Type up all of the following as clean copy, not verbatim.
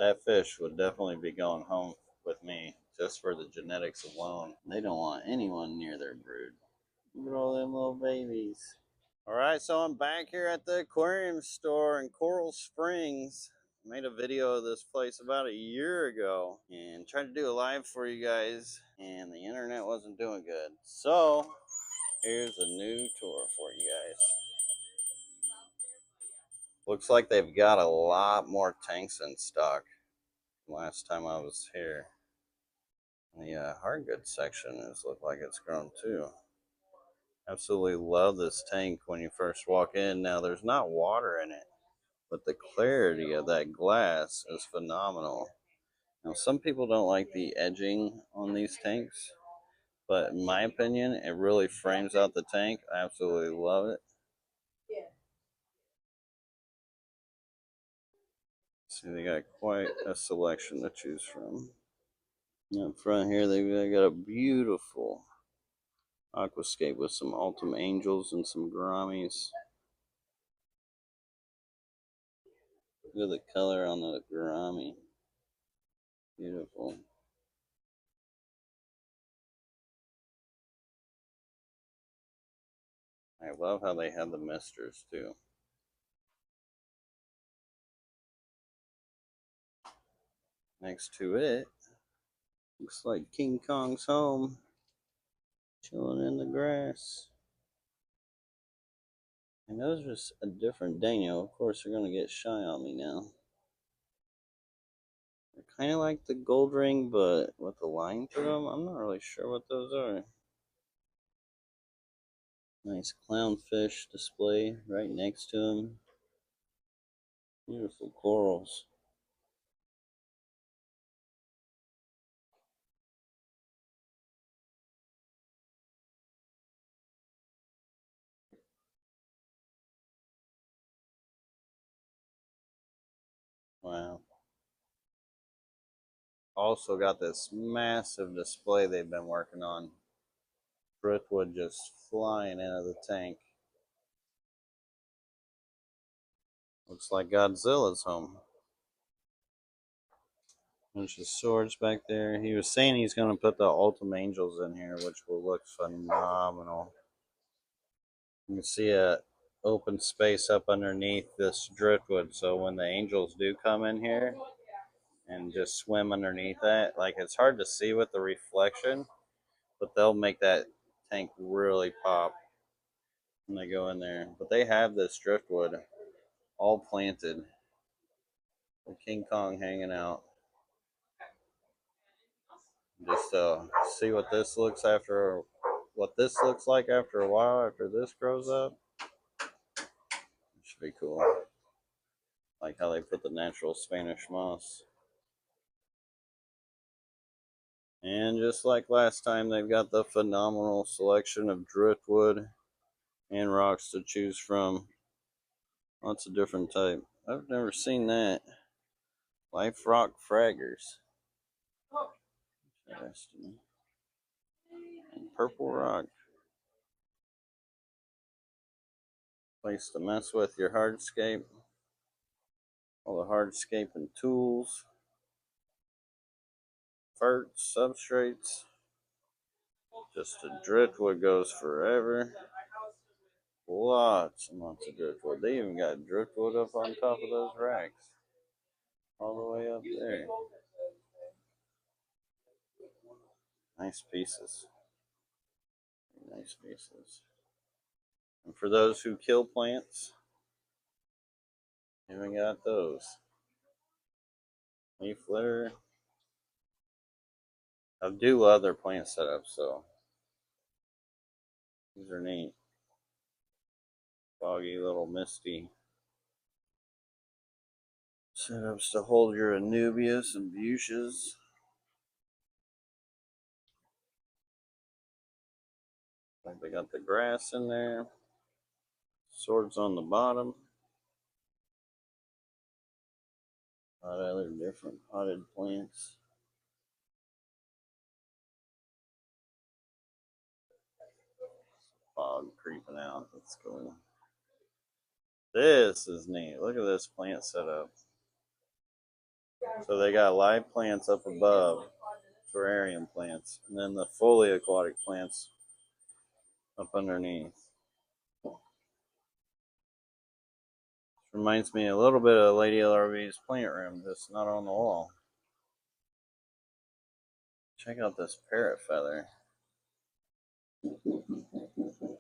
That fish would definitely be going home with me just for the genetics alone. They don't want anyone near their brood. Look at all them little babies. All right, so I'm back here at the aquarium store in Coral Springs. I made a video of this place about a year ago and tried to do a live for you guys, and the internet wasn't doing good. So here's a new tour for you guys. Looks like they've got a lot more tanks in stock than last time I was here. The hard goods section is look like it's grown too. Absolutely love this tank when you first walk in. Now there's not water in it, but the clarity of that glass is phenomenal. Now some people don't like the edging on these tanks, but in my opinion it really frames out the tank. I absolutely love it. See, they got quite a selection to choose from. Up front here they've got a beautiful aquascape with some Ultim Angels and some Gouramis. Look at the color on the Gourami. Beautiful. I love how they have the misters too. Next to it, looks like King Kong's home, chilling in the grass. And those are a different Daniel. Of course, they're going to get shy on me now. They're kind of like the gold ring, but with the line through them. I'm not really sure what those are. Nice clownfish display right next to them. Beautiful corals. Wow. Also got this massive display they've been working on. Driftwood just flying into the tank. Looks like Godzilla's home. Bunch of swords back there. He was saying he's going to put the Ultim Angels in here, which will look phenomenal. You can see a open space up underneath this driftwood, so when the angels do come in here and just swim underneath that, like it's hard to see with the reflection, but they'll make that tank really pop when they go in there. But they have this driftwood all planted with King Kong hanging out. Just see what this looks like after a while, after this grows up. It should be cool. Like how they put the natural Spanish moss. And just like last time, they've got the phenomenal selection of driftwood and rocks to choose from. Lots of different type. I've never seen that. Life rock fraggers. Interesting. And purple rock. Place to mess with your hardscape. All the hardscaping tools. Ferts, substrates. Just the driftwood goes forever. Lots and lots of driftwood. They even got driftwood up on top of those racks. All the way up there. Nice pieces. Nice pieces. And for those who kill plants, even got those. Leaf litter. I do other plant setups, so these are neat. Foggy little misty setups to hold your Anubias and Fuchsias. Like they got the grass in there. Swords on the bottom. A lot of other different potted plants. Fog creeping out. That's cool. This is neat. Look at this plant setup. So they got live plants up above, terrarium plants, and then the fully aquatic plants up underneath. Reminds me a little bit of Lady LRB's plant room, just not on the wall. Check out this parrot feather.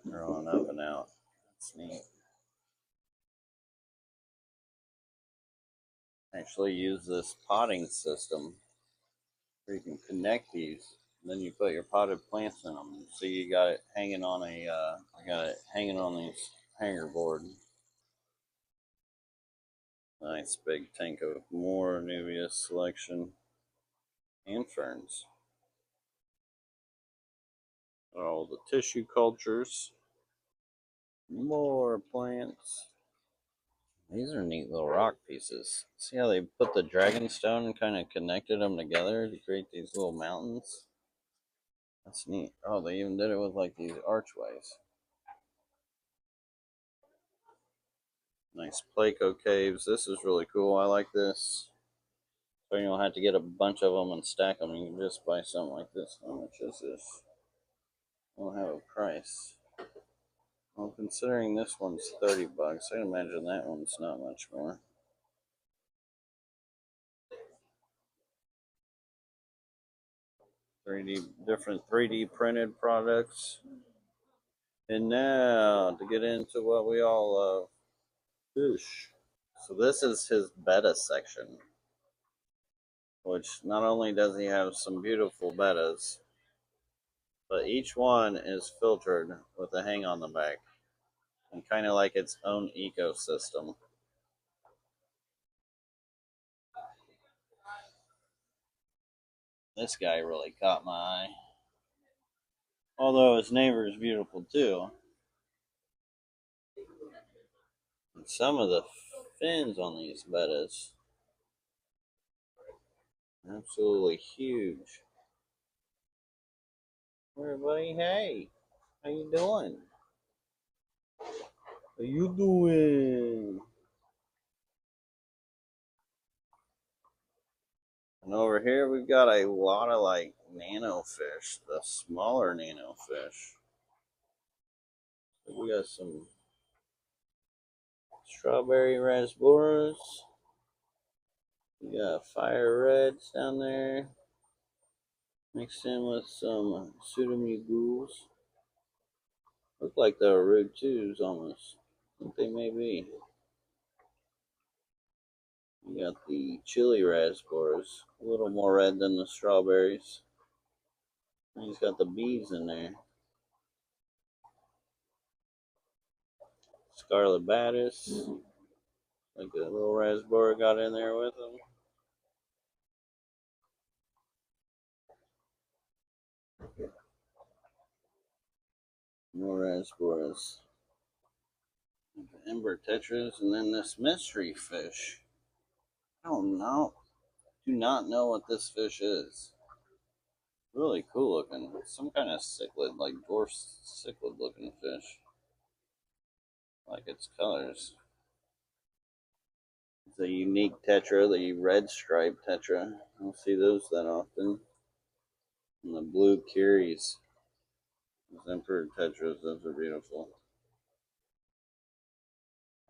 Growing up and out. That's neat. Actually use this potting system where you can connect these. And then you put your potted plants in them. So you got it hanging on I got it hanging on this hanger board. Nice big tank of more Nubius selection and ferns. All the tissue cultures. More plants. These are neat little rock pieces. See how they put the dragonstone and kind of connected them together to create these little mountains? That's neat. Oh, they even did it with like these archways. Nice Placo caves. This is really cool. I like this. So you don't have to get a bunch of them and stack them. You can just buy something like this. How much is this? I don't have a price. Well, considering this one's 30 bucks, I imagine that one's not much more. 3D, different 3D printed products. And now to get into what we all love, fish. So this is his betta section, which not only does he have some beautiful bettas, but each one is filtered with a hang on the back and kind of like its own ecosystem. This guy really caught my eye. Although his neighbor is beautiful too. And some of the fins on these bettas, absolutely huge. Everybody, hey, how you doing? How you doing? And over here we've got a lot of like nano fish, the smaller nano fish. So we got some strawberry rasboras. We got fire reds down there. Mixed in with some pseudomugals. Look like they're rude twos almost. I think they may be. We got the chili rasboras. A little more red than the strawberries. And he's got the bees in there. Scarlet Batis. Like a little rasbora got in there with him. More rasboras. Ember tetras, and then this mystery fish. I don't know. Do not know what this fish is. Really cool looking. Some kind of cichlid, like dwarf cichlid looking fish. I like its colors. It's a unique tetra, the red striped tetra. I don't see those that often. And the blue curies. Those emperor tetras, those are beautiful.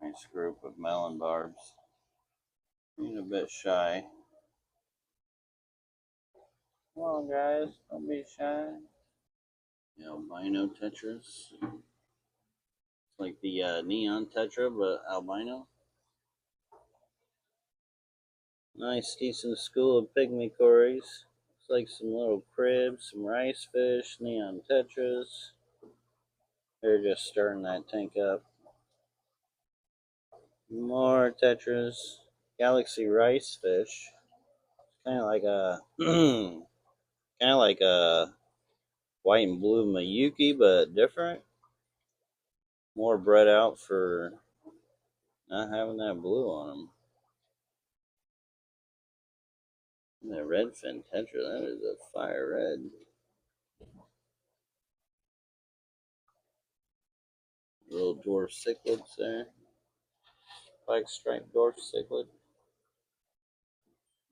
Nice group of melon barbs. Being a bit shy. Come on, guys, don't be shy. The albino tetras. It's like the neon tetra, but albino. Nice, decent school of pygmy cories. Looks like some little cribs, some rice fish, neon tetras. They're just stirring that tank up. More tetras. Galaxy rice fish. Kind of like a, kind of like a white and blue Miyuki, but different. More bred out for not having that blue on them. That redfin tetra, that is a fire red. Little dwarf cichlids there. Spike striped dwarf cichlid.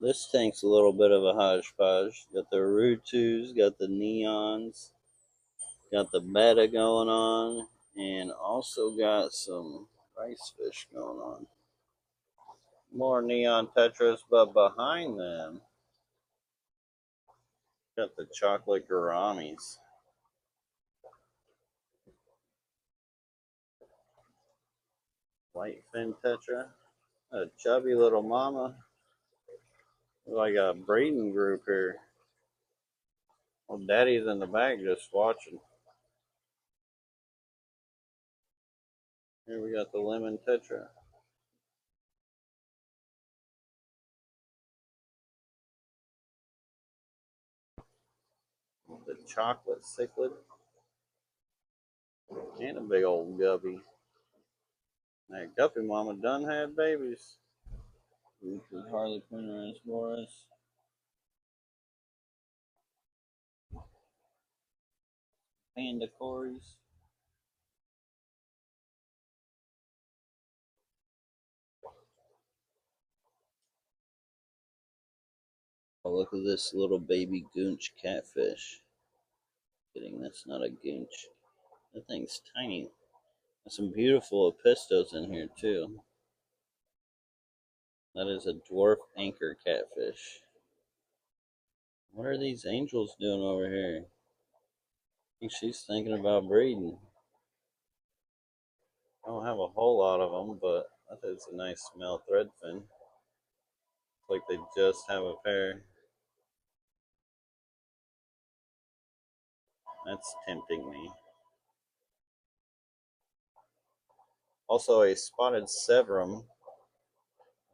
This tank's a little bit of a hodgepodge. Got the Rutus, got the Neons, got the Betta going on, and also got some rice fish going on. More neon tetras, but behind them, got the chocolate gouramis. Whitefin tetra, a chubby little mama. Like a breeding group here. Well, Daddy's in the back just watching. Here we got the lemon tetra. The chocolate cichlid. And a big old guppy. That guppy mama done had babies. Harlequin Rasboris. Panda cories. Oh, look at this little baby goonch catfish. Kidding, that's not a goonch. That thing's tiny. There's some beautiful apistos in here too. That is a dwarf anchor catfish. What are these angels doing over here? I think she's thinking about breeding. I don't have a whole lot of them, but that is a nice smell threadfin. Looks like they just have a pair. That's tempting me. Also a spotted severum.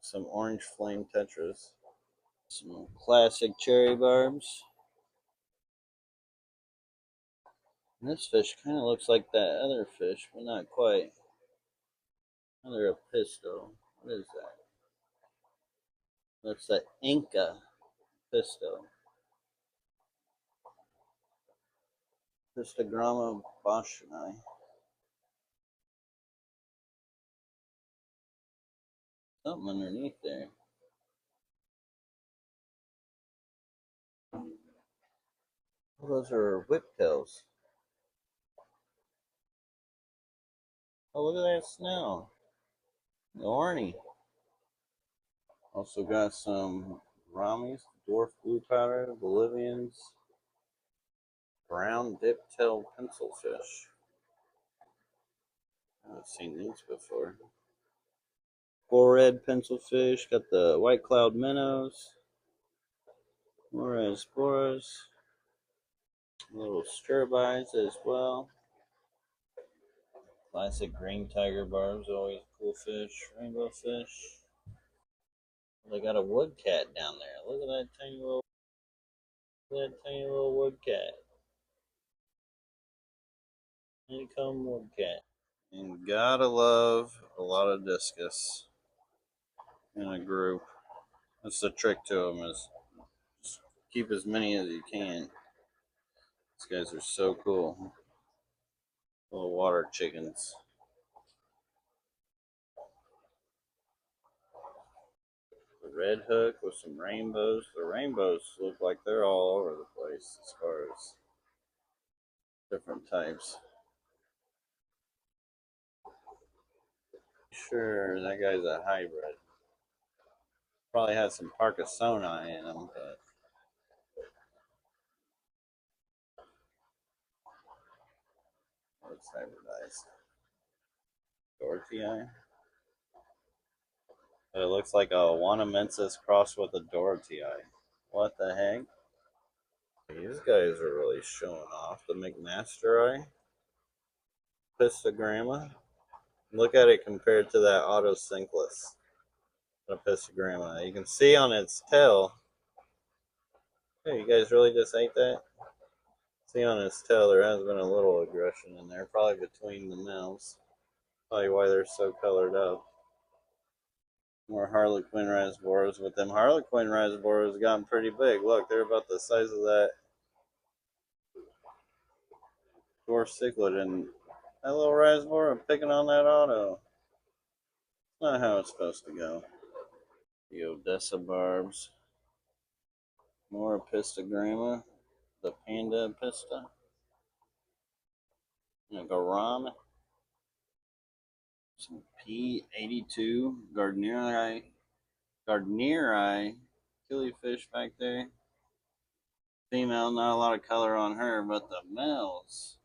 Some orange flame tetras. Some classic cherry barbs. And this fish kind of looks like that other fish, but not quite. Another apisto. What is that? That's the Inca apisto. Pistogramma boschani. Something underneath there. Oh, those are whiptails. Oh, look at that snail. The Orny. Also got some Ramis, dwarf blue powder, Bolivians, brown dip-tailed pencilfish. I haven't seen these before. Four-red pencilfish, got the white cloud minnows, more sporas, little stirbites as well. Classic green tiger barbs, always cool fish, rainbow fish. They got a wood cat down there. Look at that tiny little wood cat. Honeycomb wood cat. And gotta love a lot of discus in a group. That's the trick to them is just keep as many as you can. These guys are so cool. Little water chickens. The red hook with some rainbows. The rainbows look like they're all over the place as far as different types. Sure, that guy's a hybrid. Probably has some Parkinsoni in him, but it's hybridized. Dorothy. It looks like a Wanamensis crossed with a Dorothy. What the heck? These guys are really showing off. The McMaster Pistogramma. Look at it compared to that Autosynclus. The Pistogramma. You can see on its tail. Hey, you guys really just ate that? See on its tail there has been a little aggression in there, probably between the males. Probably why they're so colored up. More Harlequin Rasboras, but them Harlequin Rasboras gotten pretty big. Look, they're about the size of that dwarf cichlid, and that little Rasbora picking on that auto. It's not how it's supposed to go. The Odessa barbs. More Epistogramma, the Panda Epista. Garam, some P82, Gardneri, killifish back there. Female, not a lot of color on her, but the males.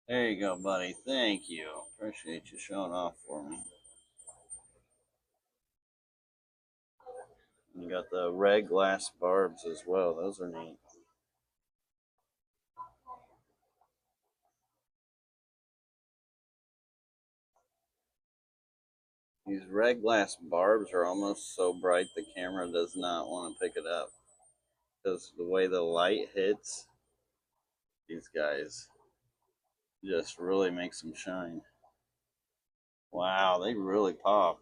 There you go, buddy. Thank you. Appreciate you showing off for me. You got the red glass barbs as well. Those are neat. These red glass barbs are almost so bright the camera does not want to pick it up. Because the way the light hits these guys just really makes them shine. Wow, they really pop.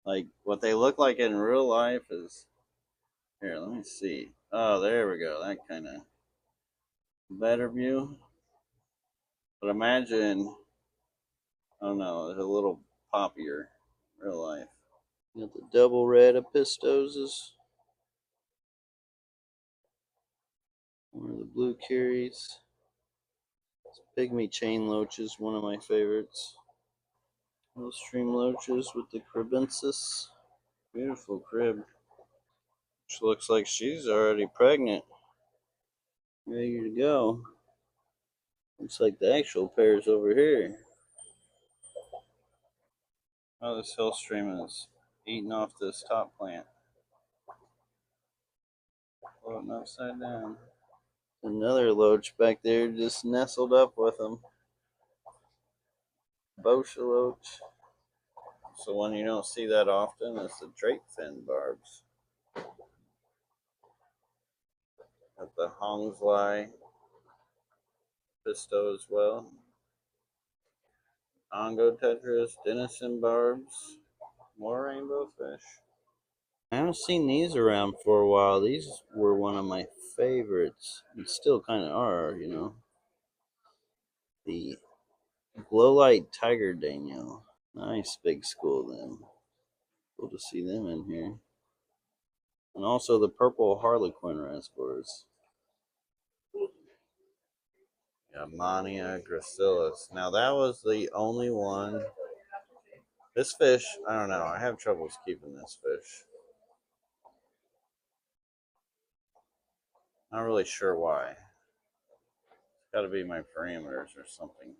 Like what they look like in real life is here, let me see. Oh, there we go. That kind of better view. But imagine, oh no, it's a little poppier real life. You got the double red Apistoses. One of the blue carries. Pygmy chain loaches, one of my favorites. Those stream loaches with the cribensis. Beautiful crib. Which looks like she's already pregnant. Ready to go. Looks like the actual pair's over here. Oh, this hill stream is eating off this top plant. Floating upside down. Another loach back there just nestled up with them. Boscia loach. So one you don't see that often is the drape fin barbs. Got the Hongsley Pisto as well. Ongo tetras, Denison barbs, more rainbow fish. I haven't seen these around for a while. These were one of my favorites, and still kind of are, you know. The glow light tiger Daniel. Nice big school then. Cool to see them in here. And also the purple harlequin reservoirs. Yeah, Mania gracilis. Now that was the only one. This fish, I don't know. I have troubles keeping this fish. Not really sure why. It's got to be my parameters or something.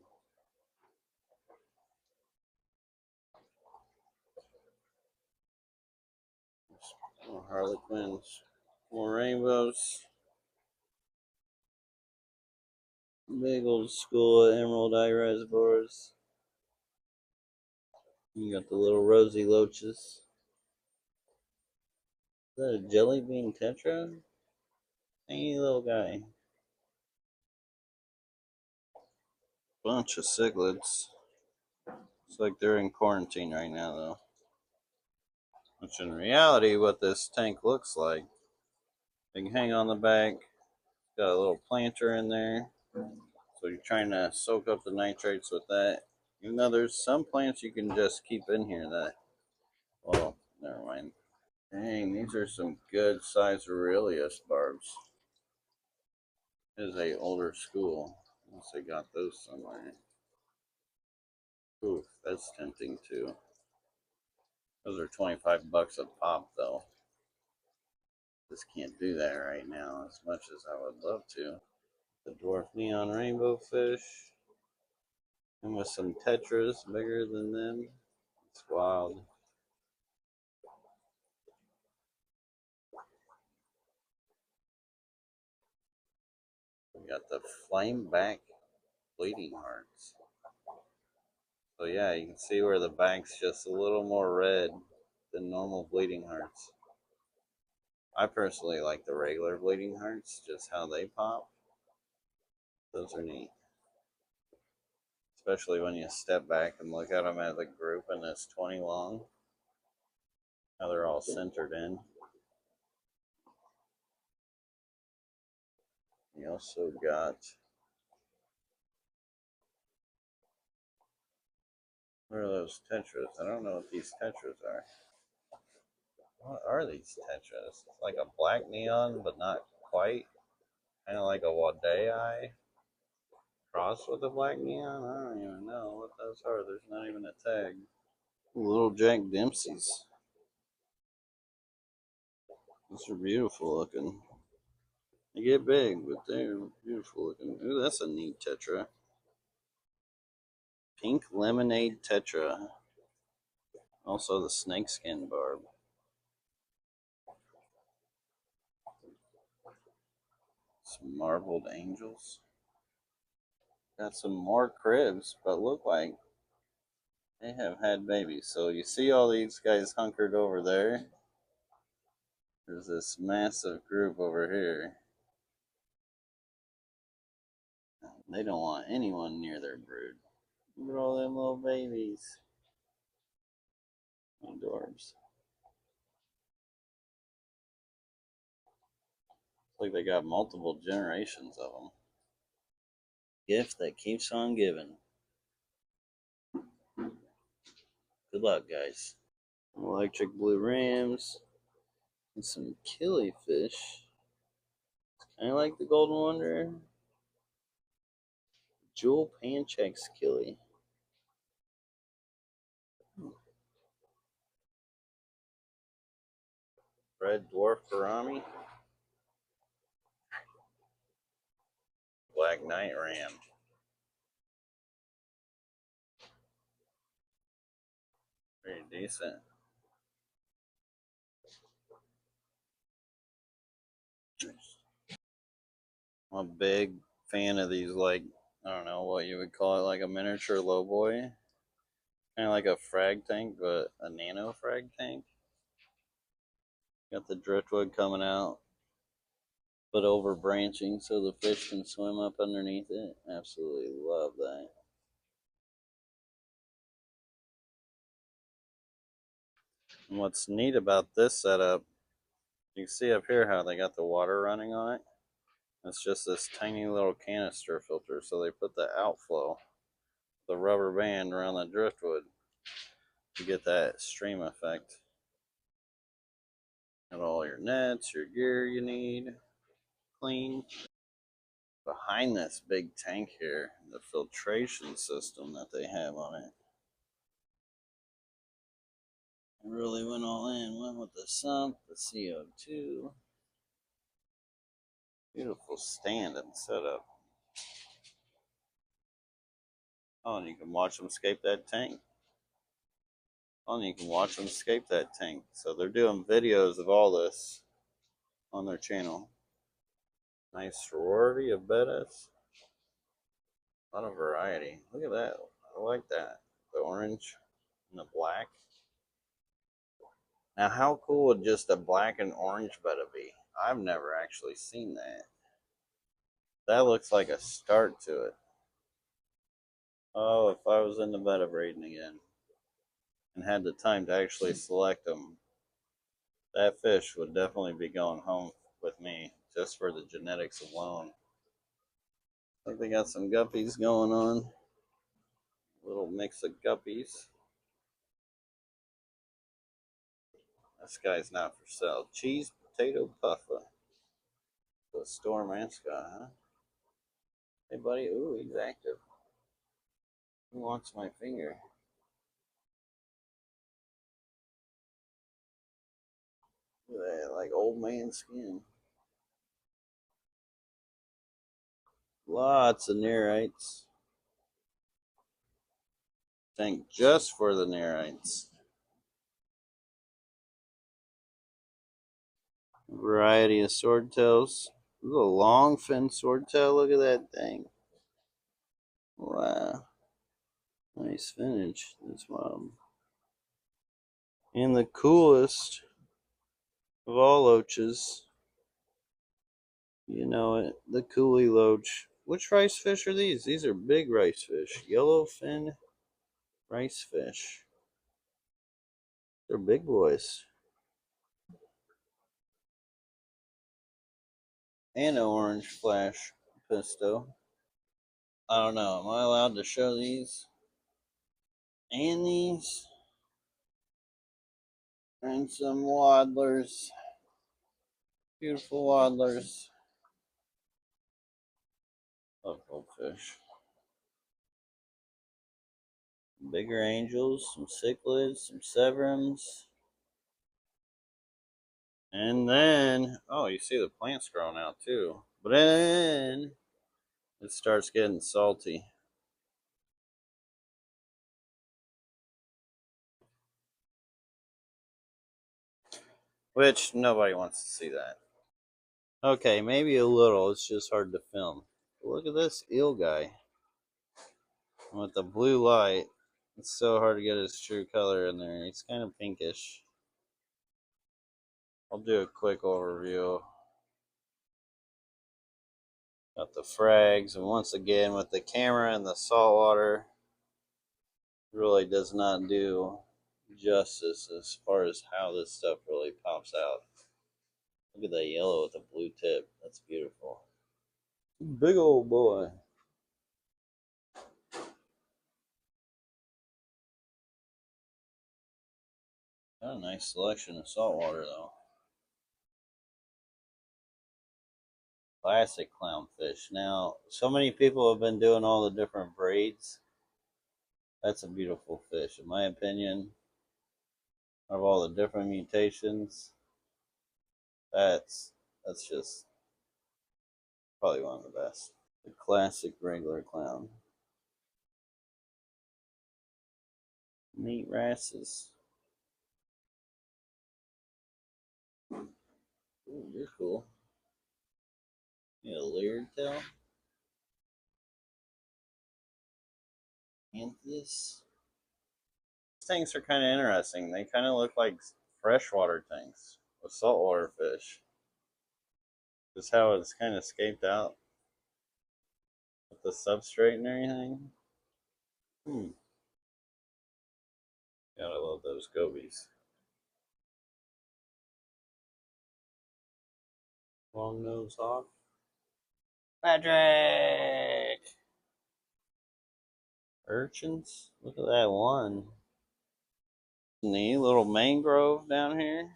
More harlequins, more rainbows. Big old school emerald eye reservoirs. You got the little rosy loaches. Is that a jelly bean tetra? Tiny little guy. Bunch of cichlids. It's like they're in quarantine right now, though. Which in reality, what this tank looks like. They can hang on the back. Got a little planter in there. So you're trying to soak up the nitrates with that. Even though there's some plants you can just keep in here that, well, never mind. Dang, these are some good size Aurelius barbs. This is a older school. Unless they got those somewhere. Ooh, that's tempting too. Those are 25 bucks a pop though. Just can't do that right now as much as I would love to. The dwarf neon rainbow fish. And with some tetras bigger than them. It's wild. We got the flame back bleeding hearts. So yeah, you can see where the bank's just a little more red than normal bleeding hearts. I personally like the regular bleeding hearts, just how they pop. Those are neat. Especially when you step back and look at them as a group and it's 20 long. How they're all centered in. You also got, what are those tetras? I don't know what these tetras are. What are these tetras? It's like a black neon, but not quite. Kind of like a Wadei crossed with a black neon. I don't even know what those are. There's not even a tag. Little Jack Dempsey's. Those are beautiful looking. They get big, but they're beautiful looking. Ooh, that's a neat tetra. Pink lemonade tetra. Also the snakeskin barb. Some marbled angels. Got some more cribs, but look like they have had babies. So you see all these guys hunkered over there. There's this massive group over here. They don't want anyone near their brood. Look at all them little babies. Adorbs. It's like they got multiple generations of them. Gift that keeps on giving. Good luck, guys. Electric blue rams and some killifish. Kind of like the golden wonder. Jewel Panchak's killie. Red dwarf gourami. Black night ram. Pretty decent. I'm a big fan of these, like, I don't know what you would call it, like a miniature lowboy. Kind of like a frag tank, but a nano frag tank. Got the driftwood coming out, but over branching so the fish can swim up underneath it. Absolutely love that. And what's neat about this setup, you can see up here how they got the water running on it. It's just this tiny little canister filter, so they put the outflow, the rubber band around the driftwood to get that stream effect. Got all your nets, your gear you need, clean. Behind this big tank here, the filtration system that they have on it. It really went all in. Went with the sump, the CO2. Beautiful stand and setup. Oh, and you can watch them escape that tank. Oh, and you can watch them escape that tank. So they're doing videos of all this on their channel. Nice sorority of bettas. A lot of variety. Look at that. I like that. The orange and the black. Now, how cool would just a black and orange betta be? I've never actually seen that. That looks like a start to it. Oh, if I was in the betta breeding again and had the time to actually select them, that fish would definitely be going home with me just for the genetics alone. I think they got some guppies going on. A little mix of guppies. This guy's not for sale. Cheese potato puffer. The store mascot, huh? Hey, buddy. Ooh, he's active. He wants my finger. Look at that, like old man skin. Lots of nereids. Tank just for the nereids. Variety of swordtails. This is a long fin swordtail. Look at that thing. Wow. Nice finish. That's wild. And the coolest of all loaches. You know it. The coolie loach. Which rice fish are these? These are big rice fish. Yellowfin rice fish. They're big boys. And an orange flash pisto. I don't know. Am I allowed to show these? And these? And some waddlers. Beautiful waddlers. Love goldfish. Bigger angels, some cichlids, some severums. And then, oh, you see the plants growing out too. But then it starts getting salty. Which nobody wants to see that. Okay, maybe a little. It's just hard to film. But look at this eel guy with the blue light. It's so hard to get his true color in there. He's kind of pinkish. I'll do a quick overview. Got the frags, and once again with the camera and the saltwater, really does not do justice as far as how this stuff really pops out. Look at that yellow with the blue tip. That's beautiful. Big old boy. Got a nice selection of saltwater though. Classic clownfish. Now, so many people have been doing all the different breeds. That's a beautiful fish, in my opinion. Of all the different mutations, that's just probably one of the best. The classic regular clown. Neat wrasses. Ooh, you're cool. Yeah, leered tail. Anthus. These tanks are kind of interesting. They kind of look like freshwater tanks with saltwater fish. Just how it's kind of scaped out with the substrate and everything. Gotta love those gobies. Long nose hawk. Patrick! Urchins? Look at that one. Neat little mangrove down here.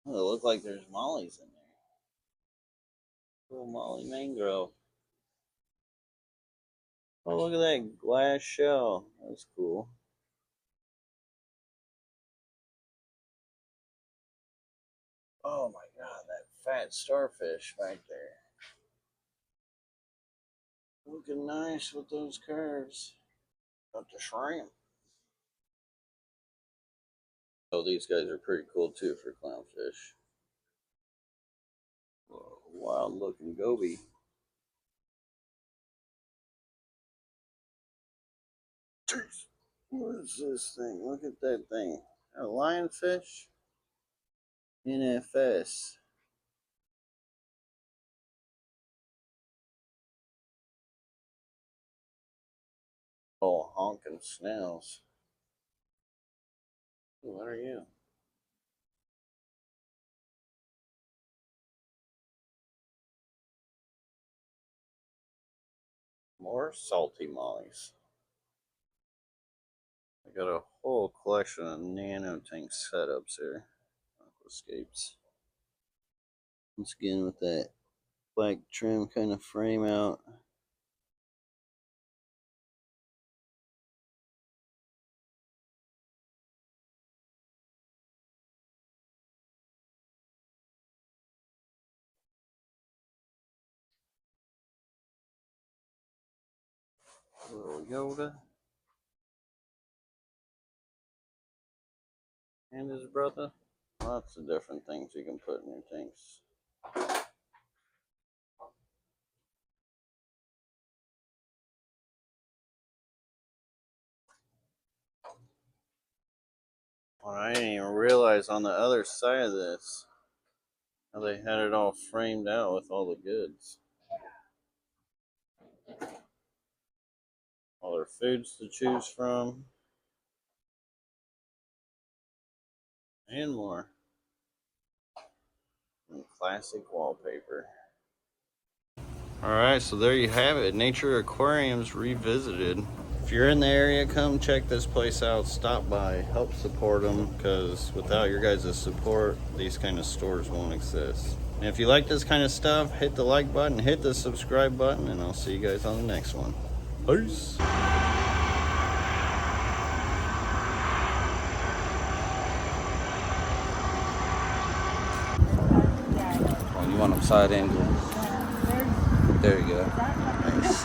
Oh, it looks like there's mollies in there. Little molly mangrove. Oh, look at that glass shell. That's cool. Oh my god, that fat starfish right there. Looking nice with those curves. Got the shrimp. Oh, these guys are pretty cool too for clownfish. Whoa, wild looking goby. Jeez. What is this thing? Look at that thing. A lionfish? NFS. Oh, honking snails. What are you? More salty mollies. I got a whole collection of nano tank setups here. Aquascapes. Once again with that black trim kind of frame out. Little Yoda. And his brother. Lots of different things you can put in your tanks. Well, I didn't even realize on the other side of this how they had it all framed out with all the goods. All their foods to choose from. And more. And classic wallpaper. Alright, so there you have it. Nature Aquariums Revisited. If you're in the area, come check this place out. Stop by, help support them, because without your guys' support, these kind of stores won't exist. And if you like this kind of stuff, hit the like button, hit the subscribe button, and I'll see you guys on the next one. Peace. Oh, you want them side angle? There you go. Nice.